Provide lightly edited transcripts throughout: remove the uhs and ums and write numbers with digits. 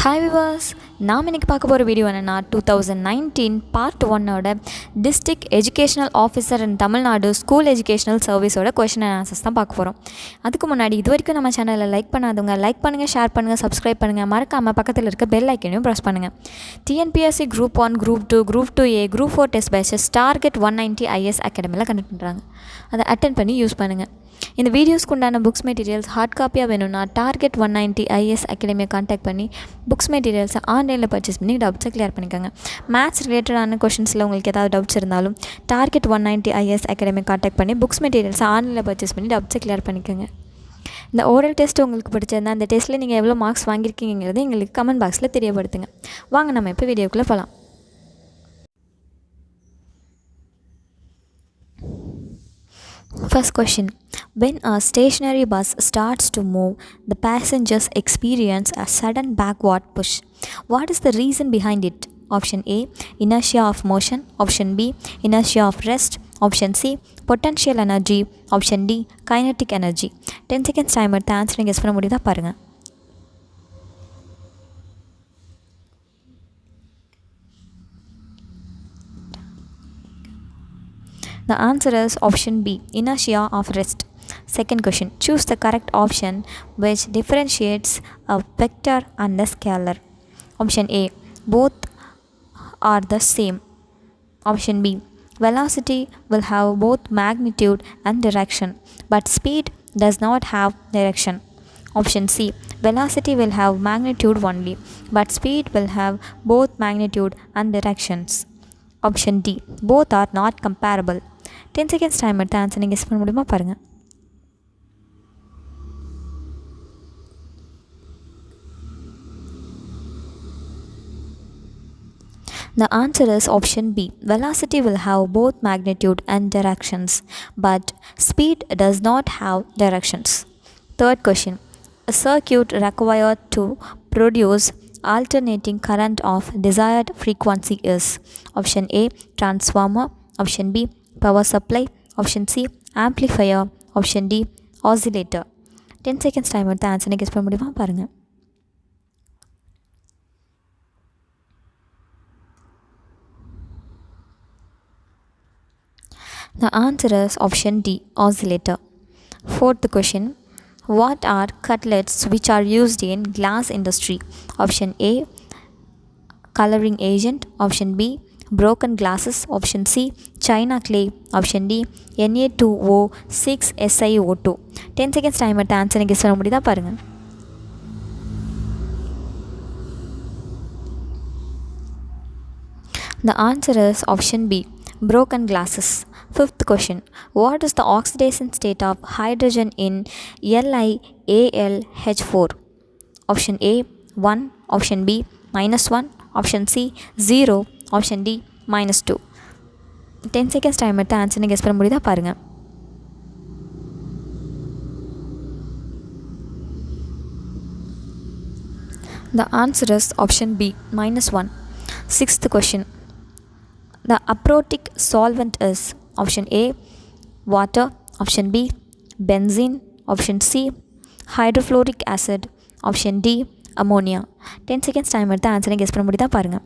Hi viewers, நாம் இன்றைக்கி பார்க்க போகிற வீடியோ என்னென்னா 2019 பார்ட் 1ஓட district educational officer in Tamil Nadu school educational சர்வீஸோட கொஷின் அண்ட் ஆன்சர்ஸ் தான் பார்க்க போகிறோம். அதுக்கு முன்னாடி இது வரைக்கும் நம்ம சேனலில் லைக் பண்ணாதவங்க லைக் பண்ணுங்கள், ஷேர் பண்ணுங்கள், சப்ஸ்கிரைப் பண்ணுங்கள், மறக்காமல் பக்கத்தில் இருக்க பெல் ஐக்கனையும் ப்ரெஸ் பண்ணுங்கள். TNPSC group 1, group 2, group 2A, group 4 test patches target 190 IS அகாடமியில் கண்டக்ட் பண்ணுறாங்க. அதை அட்டென்ட் பண்ணி யூஸ் பண்ணுங்கள். இந்த வீடியோஸ்க்கு உண்டான புக்ஸ் மெட்டீரியல்ஸ் ஹார்ட் காப்பியாக வேணும்னா டார்கெட் 190 IS அகாடமியை கான்டாக்ட் பண்ணி புக்ஸ் மெட்டீரியல்ஸை ஆன்லைனில் பர்ச்சேஸ் பண்ணி டவுட்ஸை கிளியர் பண்ணிக்கோங்க. மேத்ஸ் ரிலேட்டடான கொஷின்ஸில் உங்களுக்கு ஏதாவது டவுட்ஸ் இருந்தாலும் டார்கெட் 190 IS அகாடமி கான்டாக்ட் பண்ணி புக்ஸ் மெட்டீரியல்ஸை ஆன்லைனில் பர்ச்சேஸ் பண்ணி டவுட்ஸை கிளியர் பண்ணிக்கோங்க. இந்த ஓரல் டெஸ்ட் உங்களுக்கு பிடிச்சிருந்தா அந்த டெஸ்ட்டில் நீங்கள் எவ்வளோ மார்க்ஸ் வாங்கியிருக்கீங்கிறது எங்களுக்கு கமெண்ட் பாக்ஸில் தெரியப்படுத்துங்க. வாங்க நம்ம இப்போ வீடியோக்குள்ளே போகலாம். First question. When a stationary bus starts to move, the passengers experience a sudden backward push. What is the reason behind it? Option A, inertia of motion. Option B, inertia of rest. Option C, potential energy. Option D, kinetic energy. 10 seconds timer. The answer guess பண்ண முடியுதா பாருங்க. The answer is option B, inertia of rest. Second question. Choose the correct option which differentiates a vector and a scalar. Option A, both are the same. Option B, velocity will have both magnitude and direction, but speed does not have direction. Option C, velocity will have magnitude only, but speed will have both magnitude and directions. Option D, both are not comparable. 10 seconds time எடுத்து answer நீங்கள் guess பண்ண முடியுமா பாருங்கள். The answer is option B. Velocity will have both magnitude and directions, but speed does not have directions. Third question. A circuit required to produce alternating current of desired frequency is option A, transformer. Option B, power supply. Option C, amplifier. Option D, oscillator. 10 seconds time எடுத்து answer guess பண்ண முடியுமா பாருங்கள். The answer is option D, oscillator. Fourth question. What are cutlets which are used in glass industry? Option A, coloring agent. Option B, broken glasses. Option C, china clay. Option D, Na2O6 SiO2. 10 seconds time எடுத்து answer guess பண்ண முடியுதா பாருங்கள். The answer is option B, broken glasses. Fifth question. What is the oxidation state of hydrogen in LiAlH4? Option A, 1. Option B, -1. Option C, 0. Option D, -2. 10 seconds time எடுத்து answer guess பண்ண முடியுதா பாருங்கள். The answer is option B, -1. Sixth question. The aprotic solvent is option A, water. Option B, benzene. Option C, hydrofluoric acid. Option D, ammonia. 10 seconds time எடுத்து ஆன்சரை guess பண்ண முடியுதா பாருங்கள்.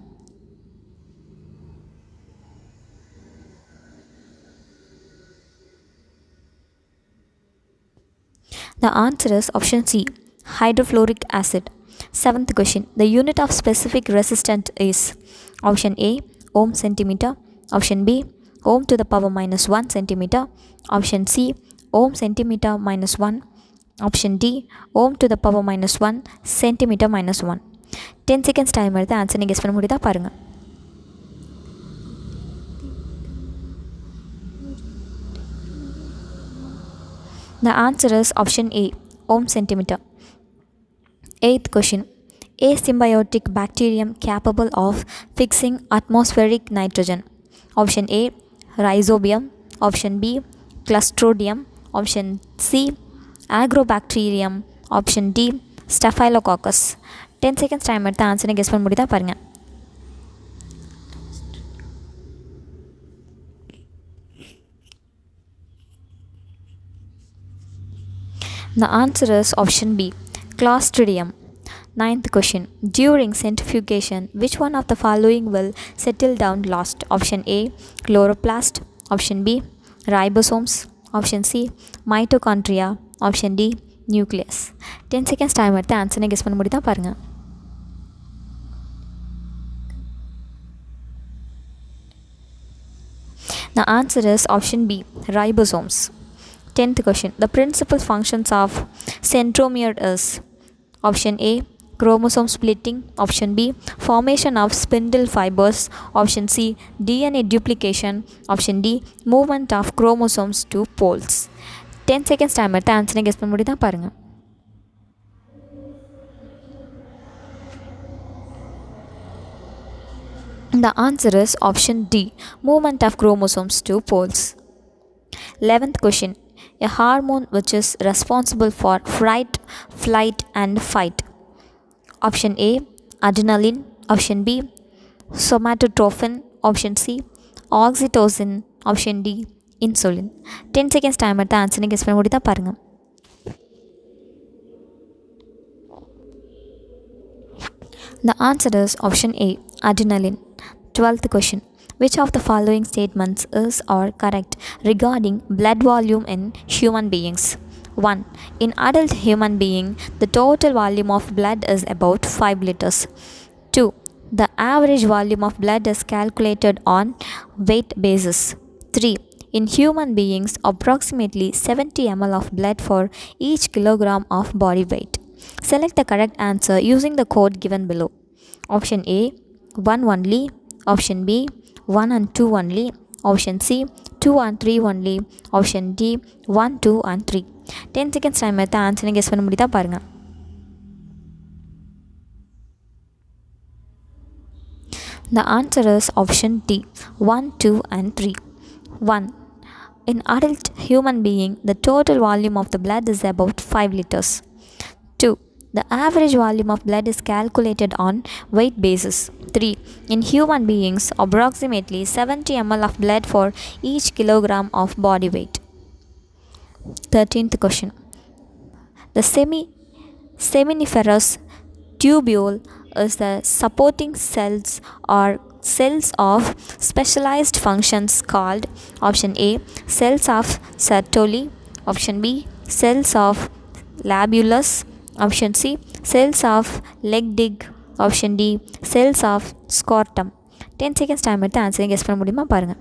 The answer is option C, hydrofluoric acid. Seventh question. The unit of specific resistance is option A, ohm centimeter. Option B, ohm to the power -1 centimeter. Option C, ohm centimeter -1. Option D, ohm to the power -1 centimeter -1. 10 seconds time எடுத்து answer நீங்கள் guess பண்ண முடியுதா பாருங்கள். The answer is option A, ohm centimeter. Eighth question. A symbiotic bacterium capable of fixing atmospheric nitrogen. Option A, rhizobium. Option B, clostridium. Option C, agrobacterium. Option D, staphylococcus. 10 seconds time எடுத்து ஆன்சரை guess பண்ண முடியுதா பாருங்கள். The answer is option B, clostridium. Ninth question. During centrifugation, which one of the following will settle down last? Option A, chloroplast. Option B, ribosomes. Option C, mitochondria. Option D, nucleus. 10 seconds time எடுத்து ஆன்சரை guess பண்ண முடியுதா பாருங்கள். The answer is option B, ribosomes. 10th question. The principal functions of centromere is option A, chromosome splitting. Option B, formation of spindle fibers. Option C, DNA duplication. Option D, movement of chromosomes to poles. 10 seconds time எடுத்து ஆன்சரை guess பண்ண முடியுதா பாருங்கள். The answer is option D, movement of chromosomes to poles. 11th question. A hormone which is responsible for fright, flight and fight. Option A, adrenaline. Option B, somatotrophin. Option C, oxytocin. Option D, insulin. 10 seconds time எடுத்து ஆன்சரை guess பண்ண முடியுதா பாருங்கள். The answer is option A, adrenaline. 12th question. Which of the following statements is or correct regarding blood volume in human beings? 1. In adult human being, the total volume of blood is about 5 liters. 2. The average volume of blood is calculated on weight basis. 3. In human beings, approximately 70 ml of blood for each kilogram of body weight. Select the correct answer using the code given below. Option A, 1 only. Option B, 1 and 2 only. Option C, 2 and 3 only. Option D, 1, 2 and 3. 10 seconds time எடுத்து ஆன்சரை guess பண்ண முடியுதா பாருங்கள். The answer is option D, 1, 2 and 3. 1. In adult human being, the total volume of the blood is about 5 liters. 2. The average volume of blood is calculated on weight basis. 3. In human beings, approximately 70 ml of blood for each kilogram of body weight. 13th question. The seminiferous tubule is the supporting cells or cells of specialized functions called option A, cells of Sertoli. Option B, cells of labulus. Option C, cells of Leydig. Option D, cells of scrotum. 10 seconds time எடுத்து ஆன்சரை guess பண்ண முடியுமா பாருங்கள்.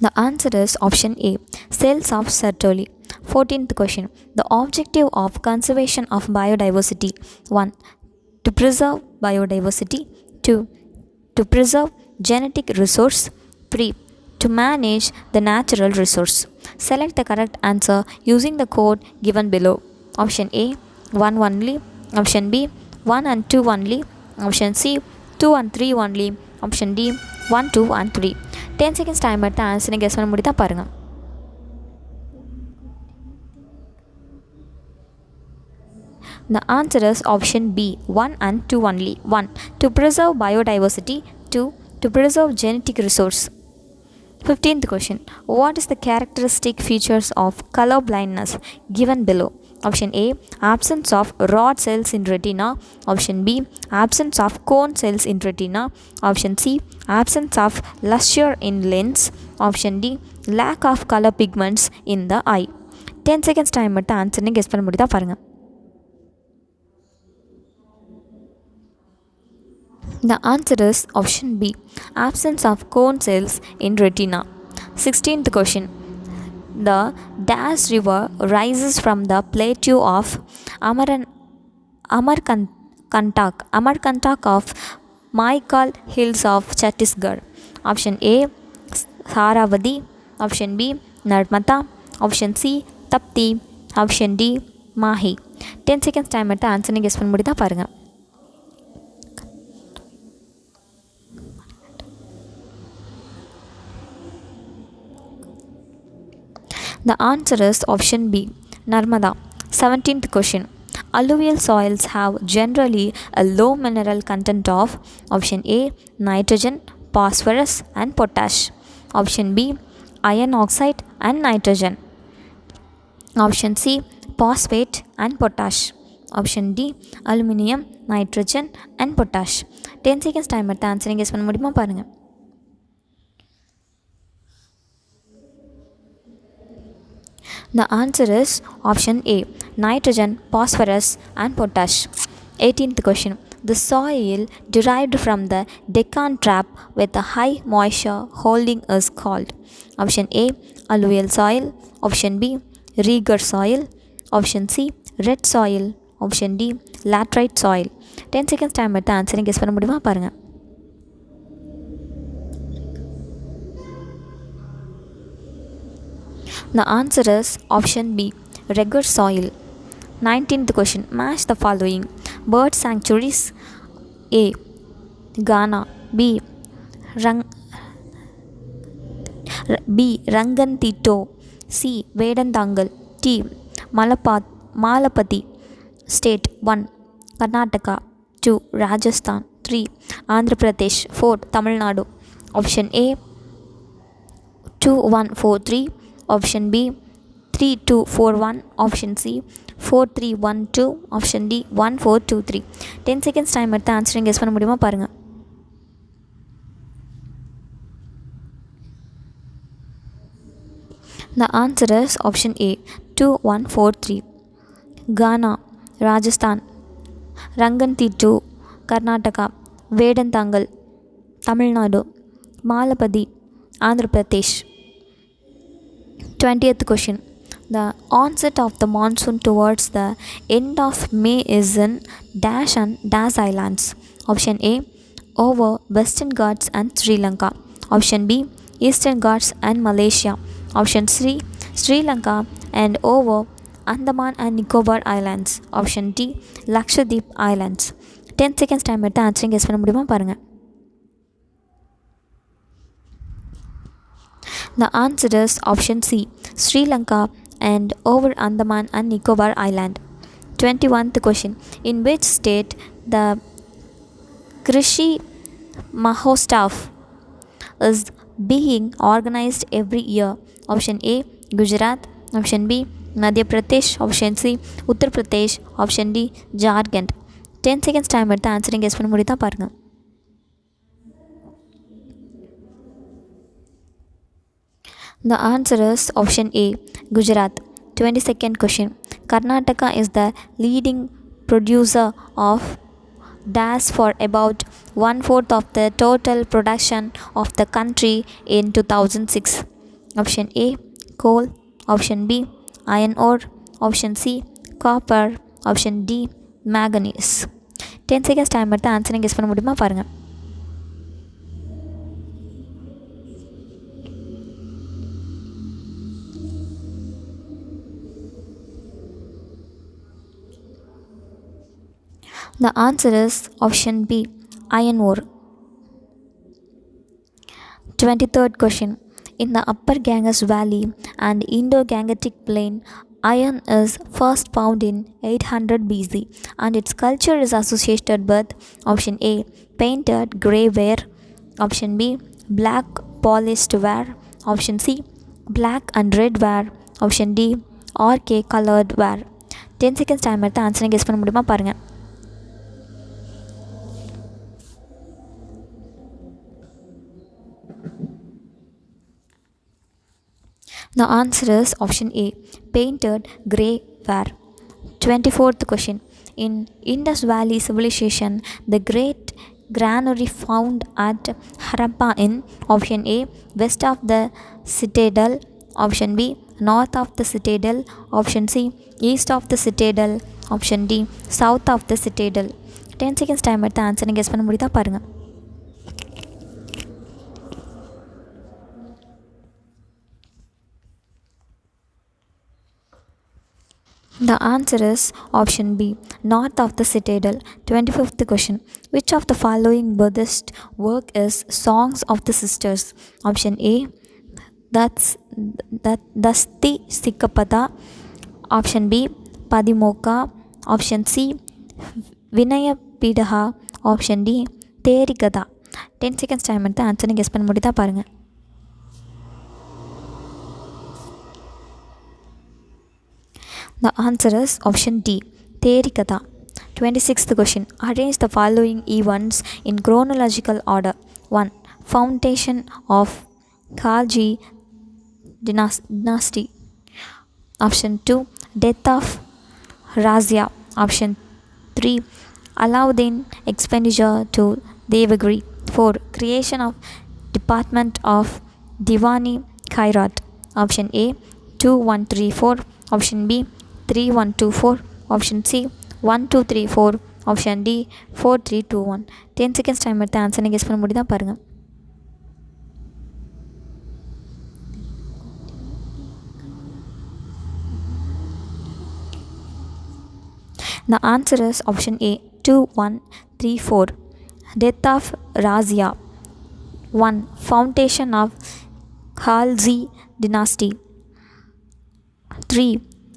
The answer is option A, cells of Sertoli. 14th question. The objective of conservation of biodiversity. 1. To preserve biodiversity. 2. To preserve genetic resource. 3. To manage the natural resource. Select the correct answer using the code given below. Option A, 1 only. Option B, 1 and 2 only. Option C, 2 and 3 only. Option D, 1, 2 and 3. 10 seconds time எடுத்து ஆன்சரை guess பண்ண முடியுதா பாருங்கள். The answer is option B, 1 and 2 only. 1. To preserve biodiversity. 2. To preserve genetic resource. 15th question. What is the characteristic features of color blindness given below? Option A, absence of rod cells in retina. Option B, absence of cone cells in retina. Option C, absence of luster in lens. Option D, lack of color pigments in the eye. 10 seconds time எடுத்து ஆன்சரை guess பண்ண முடியுதா பாருங்கள். The answer is option B, absence of cone cells in retina. 16th question. The Dash River rises from the plateau of Amarkantak of Maikal Hills of Chhattisgarh. Option A, Saravati. Option B, Narmata. Option C, Tapti. Option D, Mahi. 10 seconds time எடுத்து ஆன்சரை guess பண்ண முடியுதா பாருங்கள். The answer is option B, Narmada. 17th question. Alluvial soils have generally a low mineral content of option A, nitrogen, phosphorus and potash. Option B, iron oxide and nitrogen. Option C, phosphate and potash. Option D, aluminium, nitrogen and potash. 10 seconds time எடுத்து ஆன்சரை guess பண்ண முடியுமா பாருங்கள். The answer is option A, nitrogen, phosphorus and potash. 18th question. The soil derived from the Deccan Trap with a high moisture holding is called. Option A, alluvial soil. Option B, Rieger soil. Option C, red soil. Option D, laterite soil. 10 seconds time எடுத்து ஆன்சரை guess பண்ண முடியுமா பாருங்கள். The answer is option B, Rieger soil. 19th question. Match the following. Bird sanctuaries. A, Ghana. B, Rangantito. C, Vedantangal. T, Malapati. State 1, Karnataka. 2, Rajasthan. 3, Andhra Pradesh. 4, Tamil Nadu. Option A, 2143. Option B, 3241. Option C, 4312. Option D, 1423. 10 seconds time எடுத்து answering guess பண்ண முடியுமா பாருங்கள். The answer is option A, 2143. Ghana, Rajasthan. Ranganthitu, Karnataka. Vedantangal, Tamil Nadu. Malapati, Andhra Pradesh. 20th question. The onset of the monsoon towards the end of May is in dash and dash islands. Option A, over Western Ghats and Sri Lanka. Option B, Eastern Ghats and Malaysia. Option C, Sri Lanka and over Andaman and Nicobar Islands. Option D, Lakshadweep Islands. 10 seconds time எடுத்து answering guess பண்ண முடியுமா பாருங்கள். The answer is option C, Sri Lanka and over Andaman and Nicobar Island. 21st question. In which state the Krishi Mahotsav is being organized every year? Option A, Gujarat. Option B, Madhya Pradesh. Option C, Uttar Pradesh. Option D, Jharkhand. 10 seconds time எடுத்து answering guess பண்ண முடியுதா பாருங்கள். The answer is option A, Gujarat. 22nd question. Karnataka is the leading producer of dash for about 1/4 of the total production of the country in 2006. Option A, coal. Option B, iron ore. Option C, copper. Option D, manganese. 10 seconds time எடுத்து answering guess பண்ண முடியுமா பாருங்கள். The answer is option B, iron ore. 23rd question. In the Upper Ganges Valley and Indo-Gangetic Plain, iron is first found in 800 BC and its culture is associated with option A, painted grey ware. Option B, black polished ware. Option C, black and red ware. Option D, orche colored ware. 10 seconds time எடுத்து ஆன்சரை guess பண்ண முடியுமா பாருங்கள். The answer is option A, painted grey ware. 24th question. In Indus Valley Civilization, the great granary found at Harappa in option A, west of the citadel. Option B, north of the citadel. Option C, east of the citadel. Option D, south of the citadel. 10 seconds time எடுத்து ஆன்சரை guess பண்ண முடியுதா பாருங்கள். The answer is option B, north of the citadel. 25th question. Which of the following Buddhist work is Songs of the Sisters? Option A, Dasti Sikkapada. Option B, Padimokkha. Option C, Vinaya Pidaha. Option D, Terikada. 10 seconds time எடுத்து ஆன்சரை guess பண்ண முடியுதா பாருங்கள். The answer is option D, Terikatha. 26th question. Arrange the following events in chronological order. 1. Foundation of Khalji dynasty. Option 2. Death of Razia. Option 3. Alauddin expenditure to Devagiri. 4. Creation of Department of Diwani Khairat. Option A 2134. Option B 3124. Option C 1234. Option D 4321. 10 seconds time எடுத்து ஆன்சரை guess பண்ண முடியுதா பாருங்க. The answer is option A 2134. Death of Razia. 1. Foundation of Khalji dynasty. 3.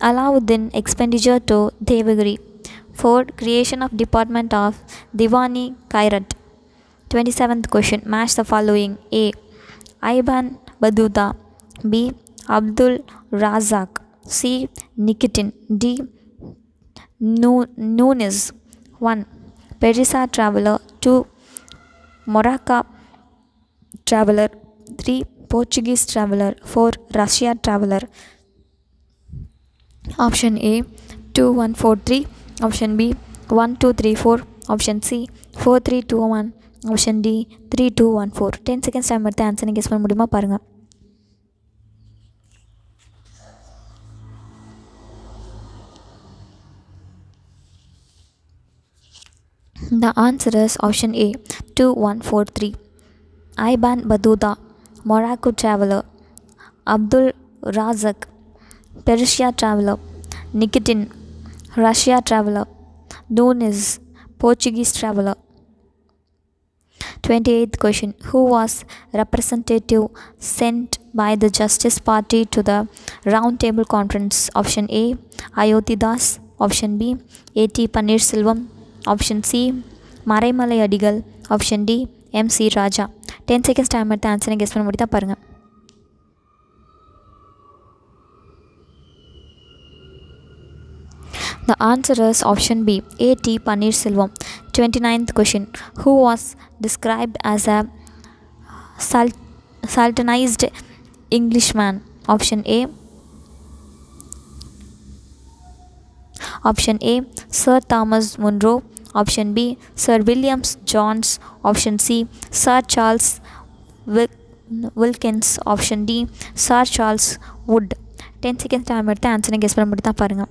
Alauddin expenditure to Devagiri. 4. Creation of Department of Diwani Khairat. 27th question. Match the following. A. Iban Baduta. B. Abdul Razak. C. Nikitin. D. Nunes. 1. Persia traveler. 2. Morocco traveler. 3. Portuguese traveler. 4. Russia traveler. Option A 2143. Option B 1234. Option C 4321. Option D 3214. 10 seconds time எடுத்து ஆன்சரை guess பண்ண முடியுமா பாருங்க. The answer is option A 2143. Iban Baduta, Morocco traveler. Abdul Razak, Persia traveler. Nikitin, Russia traveler. Nunes, Portuguese traveler. 28th question. Who was representative sent by the Justice Party to the Round Table Conference? Option A Ayodhidas. Option B A.T. Pannirselvam. Option C Maraimalai Adigal. Option D M.C. Raja. 10 seconds time எடுத்து ஆன்சரை guess பண்ண முடியுதா பாருங்க. The answer is option B A.T. Pannirselvam. 29th question. Who was described as a Sultanized Englishman? Option A Sir Thomas Munro. Option B Sir William Jones. Option C Sir Charles Wilkins. Option D Sir Charles Wood. 10 seconds time எடுத்து ஆன்சரை guess பண்ண முடியுதா பாருங்க.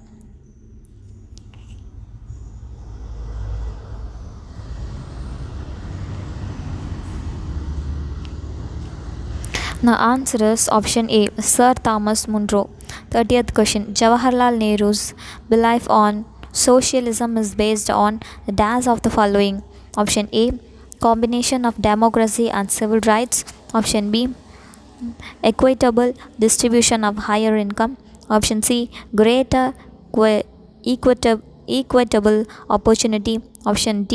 The answer is option A Sir Thomas Munro. 30th question. Jawaharlal Nehru's belief on socialism is based on the dash of the following. Option A combination of democracy and civil rights. Option B equitable distribution of higher income. Option C greater equitable opportunity. Option D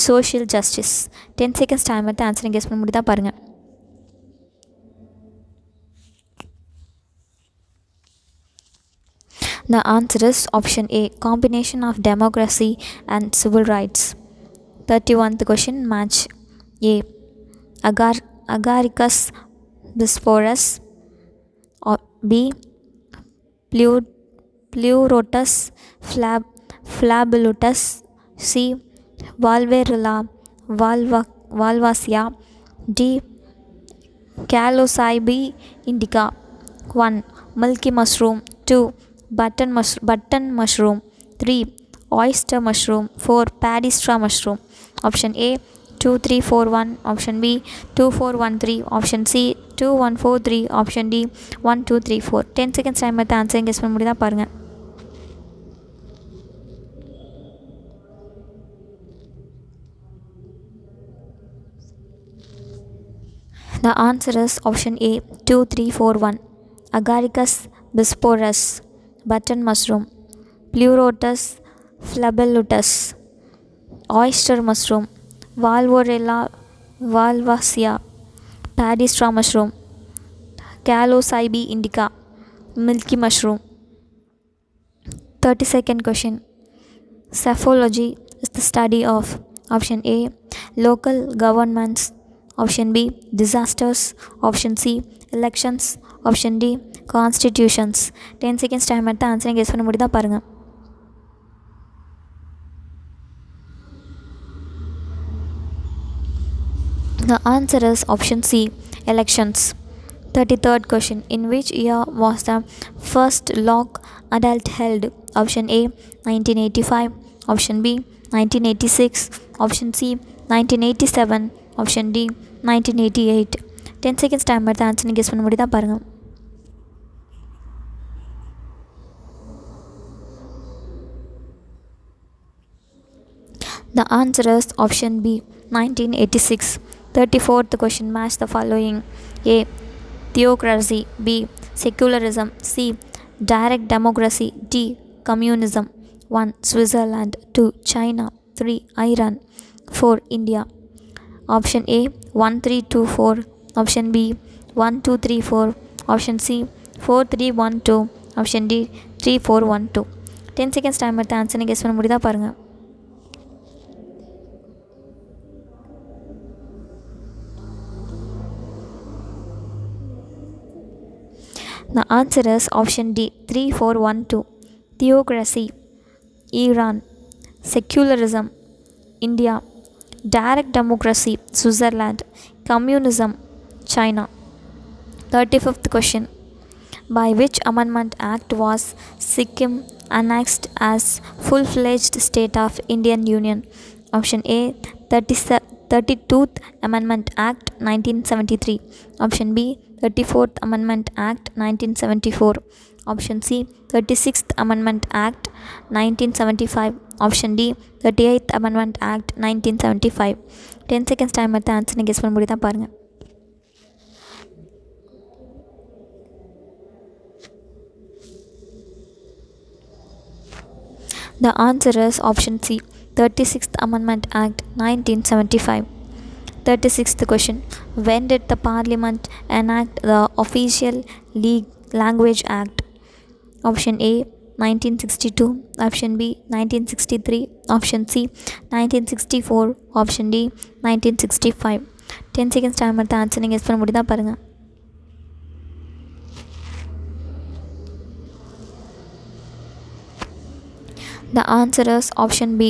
social justice. 10 seconds time எடுத்து ஆன்சரை guess பண்ண முடியுதா பாருங்க. The answer is option A combination of democracy and civil rights. 31st question. Match. A Agaricus bisporus. B Pleurotus flabellus. C Valverilla valvasia. D Calocybe indica. 1. Milky mushroom. 2. Button mushroom. 3. Oyster mushroom. 4. Paddy straw mushroom. Option A 2341. Option B 2413. Option C 2143. Option D 1234. 10 seconds time எடுத்து ஆன்சரை guess பண்ண முடியுதா பாருங்க. The answer is option A 2341. Agaricus bisporus, button mushroom, Pleurotus flabellus, oyster mushroom, Valvorella valvasia, paddy straw mushroom, Calocybe indica, milky mushroom. 32nd question. Psephology is the study of option A, local governments, option B, disasters, option C, elections, option D, constitutions. 10 seconds time எடுத்து ஆன்சரை guess பண்ண முடியுதா பாருங்கள். The answer is option C, elections. 33rd question. In which year was the first lock adult held? Option A, 1985. Option B, 1986. Option C, 1987. Option D, 1988. 10 seconds time எடுத்து ஆன்சரை guess பண்ண முடியுதா பாருங்கள். The answer is option B, 1986. 34th question. Match the following. A, theocracy. B, secularism. C, direct democracy. D, communism. 1, Switzerland. 2, China. 3, Iran. 4, India. Option A, 1, 3, 2, 4. Option B, 1, 2, 3, 4. Option C, 4, 3, 1, 2. Option D, 3, 4, 1, 2. 10 seconds time எடுத்து ஆன்சரை guess பண்ண முடியுதா பாருங்கள். The answer is option D, 3, 4, 1, 2. Theocracy, Iran. Secularism, India. Direct democracy, Switzerland. Communism, China. 35th question. By which Amendment Act was Sikkim annexed as full-fledged state of Indian Union? Option A, 32th Amendment Act 1973. Option B, 34th Amendment Act 1974. Option C, 36th Amendment Act 1975. Option D, 38th Amendment Act 1975. 10 seconds time எடுத்து ஆன்சரை guess பண்ண முடியுதா பாருங்கள். The answer is option C, 36th Amendment Act 1975. 36th question. When did the Parliament enact the Official Language Act? Option A, 1962. Option B, 1963. Option C, 1964. Option D, 1965. 10 seconds time எடுத்து ஆன்சரை guess பண்ண முடியுதா பாருங்கள். The answer is option B,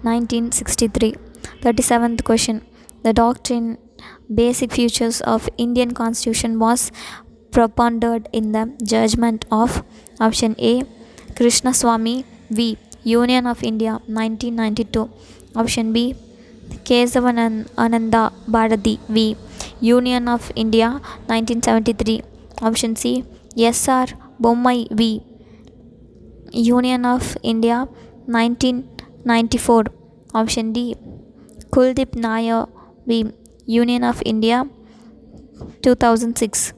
1963. 37th question. The doctrine, basic features of Indian Constitution was propounded in the judgment of option A, Krishnaswamy v. Union of India 1992. Option B, Kesavananda Bharati v. Union of India 1973. Option C, S.R. Bommai v. Union of India 1994. Option D, Kuldeep Nayar v. Union of India 2006.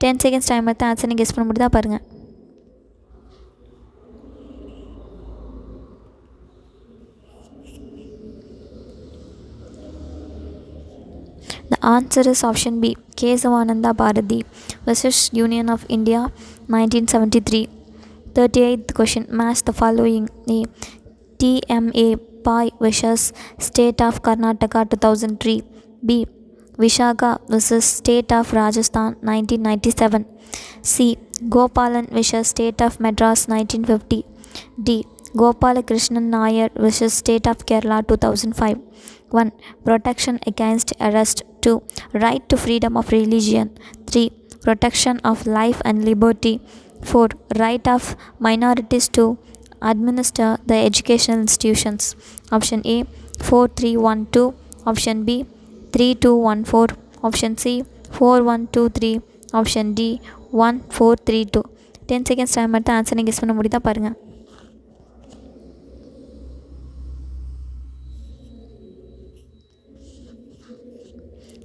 10 seconds time எடுத்து ஆன்சரை guess பண்ண முடியுதா பாருங்கள். The answer is option B, Kesavananda Bharati versus Union of India 1973. 38th question. Match the following. A, TMA Pai versus State of Karnataka 2003. B, Vishaka versus State of Rajasthan 1997. C, Gopalan versus State of Madras 1950. D, Gopalakrishnan Nair versus State of Kerala 2005. 1, protection against arrest. 2, right to freedom of religion. 3, protection of life and liberty. 4, right of minorities to administer the educational institutions. Option A, 4312. Option B, 3214. Option C, 4123. Option D, 1432. 10 seconds time எடுத்து ஆன்சரை guess பண்ண முடியுதா பாருங்கள்.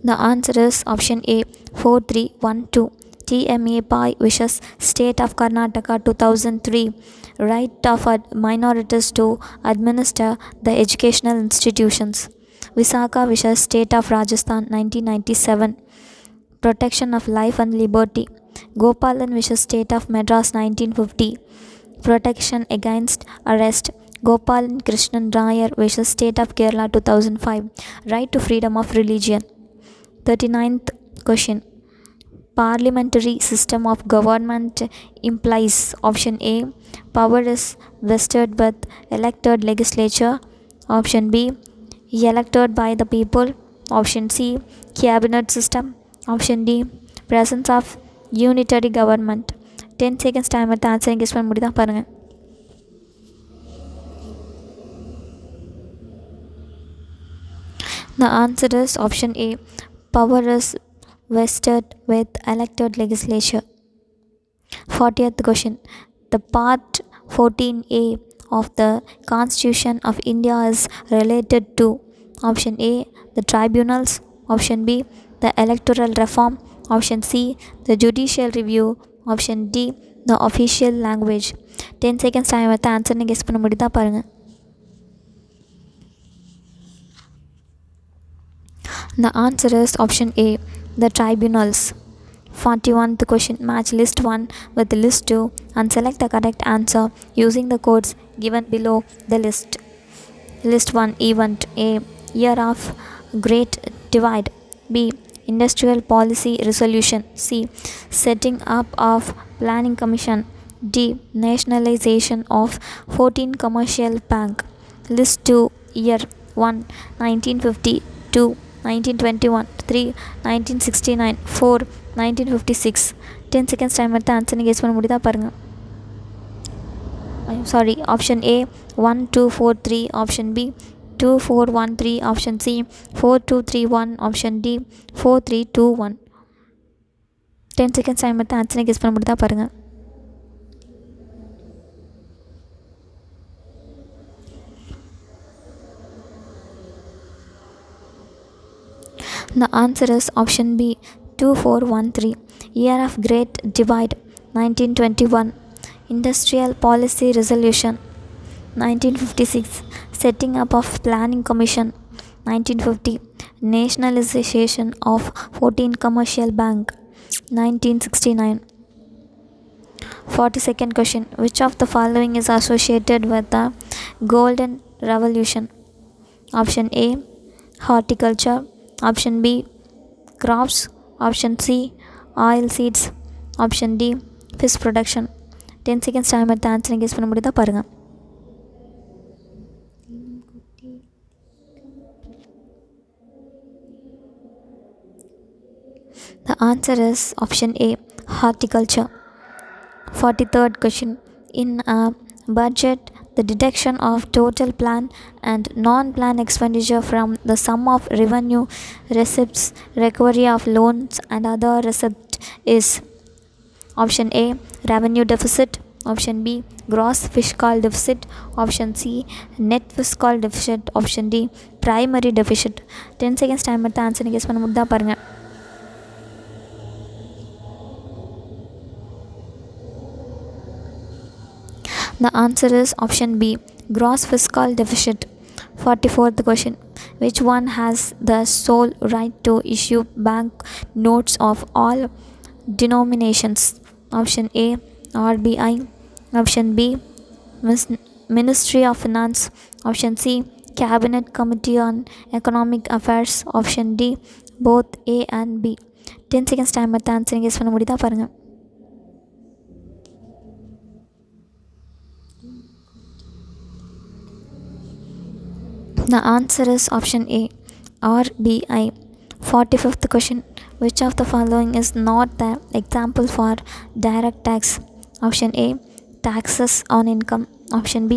The answer is option A, 4312. TMA Pai versus State of Karnataka 2003. Right of minorities to administer the educational institutions. Visakha versus State of Rajasthan 1997. Protection of life and liberty. Gopalan versus State of Madras 1950. Protection Against Arrest, Gopal Krishnan Rayar versus State of Kerala 2005, Right to Freedom of Religion. 39th question. Parliamentary system of government implies option A, power is vested with elected legislature, option B, elected by the people, option C, cabinet system, option D, presence of unitary government. 10 seconds time எடுத்து answering guess பண்ண முடியுதா பாருங்க. The answer is option A, power is vested with elected legislature. 40th question. The part 14A of the Constitution of India is related to option A, the tribunals, option B, the electoral reform, option C, the judicial review, option D, the official language. 10 seconds time எடுத்து answer guess பண்ண முடியுதா பாருங்க. The answer is option A, the tribunals. 41th question. Match list 1 with list 2 and select the correct answer using the codes given below the list. List 1 event. A, year of Great Divide. B, industrial policy resolution. C, setting up of planning commission. D, nationalization of 14 commercial bank. List 2 year. 1, 1950. 2, 1921. 3, 1969. 4, 1956. 10 seconds time எடுத்து answer guess பண்ண முடியுதா பாருங்க. Sorry, option A 1 2 4 3, option B 2 4 1 3, option C 4 2 3 1, option D 4 3 2 1. 10 seconds time எடுத்து answer guess பண்ண முடியுதா பாருங்க. The answer is option B 2413. Year of Great Divide 1921. Industrial Policy Resolution 1956. Setting up of Planning Commission 1950. Nationalization of 14 Commercial Bank 1969. 42nd question. Which of the following is associated with the Golden Revolution? Option A, horticulture, option B, crops, option C, oil seeds, option D, fish production. 10 seconds time எடுத்து answer guess பண்ண முடியுதா பாருங்க. The answer is option A, horticulture. 43rd question. In a budget, the deduction of total plan and non-plan expenditure from the sum of revenue, receipts, recovery of loans and other receipts is option A, revenue deficit, option B, gross fiscal deficit, option C, net fiscal deficit, option D, primary deficit. 10 seconds time எடுத்து answer guess பண்ண முடியுதா பாருங்க. The answer is option B, gross fiscal deficit. 44th question. Which one has the sole right to issue bank notes of all denominations? Option A, RBI, option B, Ministry of Finance, option C, Cabinet Committee on Economic Affairs, option D, both A and B. 10 seconds time எடுத்து answer guess பண்ண முடியுதா பாருங்க. The answer is option A, RBI. 45th question. Which of the following is not the example for direct tax? Option A, taxes on income, option B,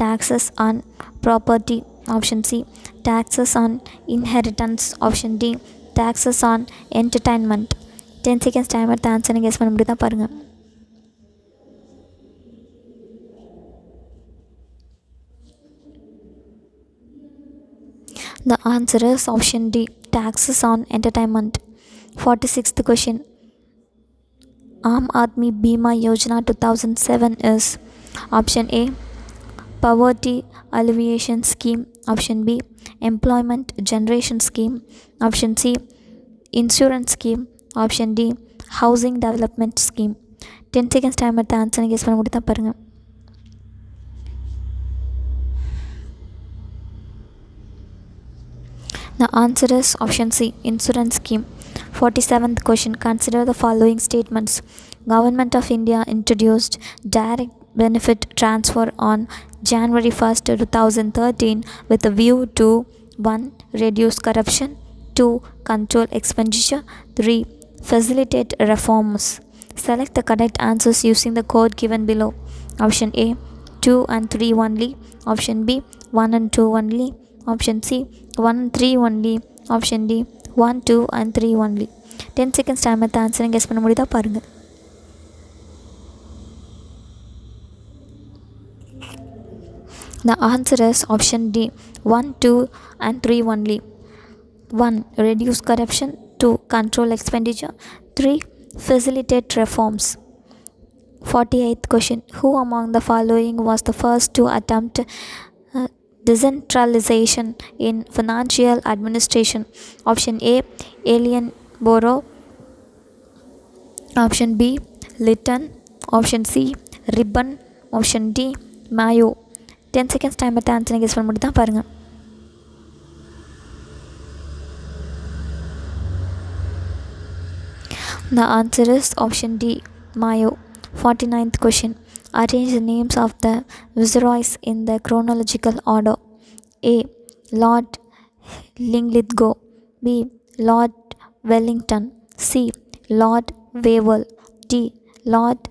taxes on property, option C, taxes on inheritance, option D, taxes on entertainment. 10 seconds time எடுத்து answer guess பண்ண முடியுதா பாருங்க. The answer is option D, taxes on entertainment. 46th question. Aam Aadmi Bima Yojana 2007 is option A, poverty alleviation scheme, option B, employment generation scheme, option C, insurance scheme, option D, housing development scheme. 10 seconds time எடுத்து answer guess பண்ண முடியுதா பாருங்க. The answer is option C, insurance scheme. 47th question. Consider the following statements. Government of India introduced direct benefit transfer on January 1st, 2013 with a view to 1. Reduce corruption, 2. Control expenditure, 3. Facilitate reforms. Select the correct answers using the code given below. Option A, 2 and 3 only. Option B, 1 and 2 only. Option C, 1 and 3 only. Option D, 1, 2 and 3 only. 10 seconds time at the answer and guess பண்ண முடியுதா பாருங்க. The answer is option D, 1, 2 and 3 only. 1. Reduce corruption, 2. Control expenditure, 3. Facilitate reforms. 48th question. Who among the following was the first to attempt decentralization in financial administration? Option A, Alien Borough. Option B, Lytton. Option C, Ribbon. Option D, Mayo. 10 seconds time at the answer guess பண்ண முடியுதா பாருங்க. The answer is option D, Mayo. 49th question. Arrange the names of the viceroys in the chronological order. A. Lord Linlithgow. B. Lord Wellington. C. Lord Wavell. D. Lord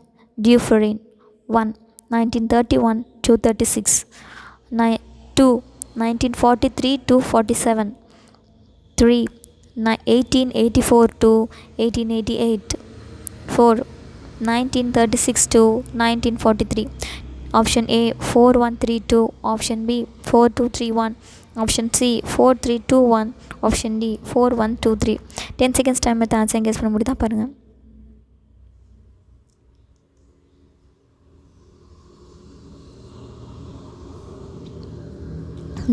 Dufferin. 1. 1931 to 36. 2. 1943 to 47. 3. 1884 to 1888. 4. 1936 to 1943. Option A, 4132. Option B, 4231. Option C, 4321. Option D, 4123. 10 seconds time at the answer guess பண்ண முடியுதா பாருங்க.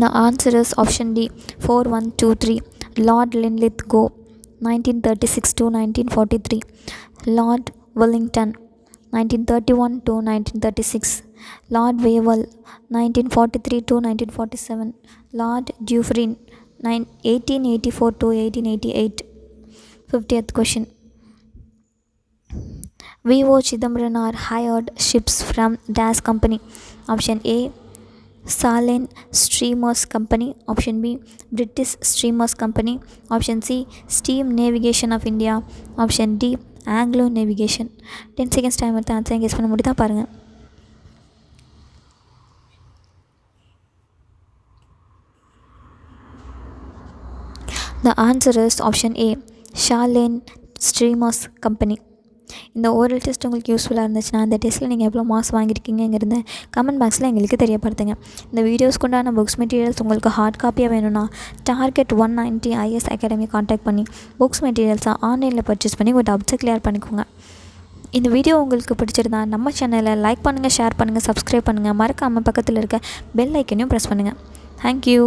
The answer is option D, 4123. Lord Linlithgow, 1936 to 1943. Lord Wellington, 1931 to 1936. Lord Wavell, 1943 to 1947. Lord Dufferin, 1884 to 1888. 50th question. V.O. Chidambaram hired ships from Das Company. Option A, Salin Steamers Company. Option B, British Steamers Company. Option C, Steam Navigation of India. Option D, Anglo Navigation. 10 seconds time at the answer guess பண்ண முடியுதா பாருங்க. The answer is option A, Salin Steamers Company. இந்த oral test உங்களுக்கு யூஸ்ஃபுல்லாக இருந்துச்சுன்னா அந்த டெஸ்ட்டில் நீங்கள் எவ்வளோ மார்க்ஸ் வாங்கியிருக்கீங்கிறத கமெண்ட் பாக்ஸில் எங்களுக்கு தெரியப்படுத்துங்க. இந்த வீடியோஸ்க்கு உண்டான புக்ஸ் மெட்டீரியல்ஸ் உங்களுக்கு ஹார்ட் காப்பியாக வேணும்னா டார்கெட் 190 IS அகாடமி காண்டாக்ட் பண்ணி புக்ஸ் மெட்டீரியல்ஸாக ஆன்லைனில் பர்ச்சேஸ் பண்ணி உங்கள் டவுட்ஸை கிளியர் பண்ணிக்கோங்க. இந்த வீடியோ உங்களுக்கு பிடிச்சிருந்தா நம்ம சேனலை லைக் பண்ணுங்கள், ஷேர் பண்ணுங்கள், சப்ஸ்கிரைப் பண்ணுங்கள். மறக்காமல் பக்கத்தில் இருக்க பெல் ஐக்கனையும் ப்ரெஸ் பண்ணுங்கள். தேங்க்யூ.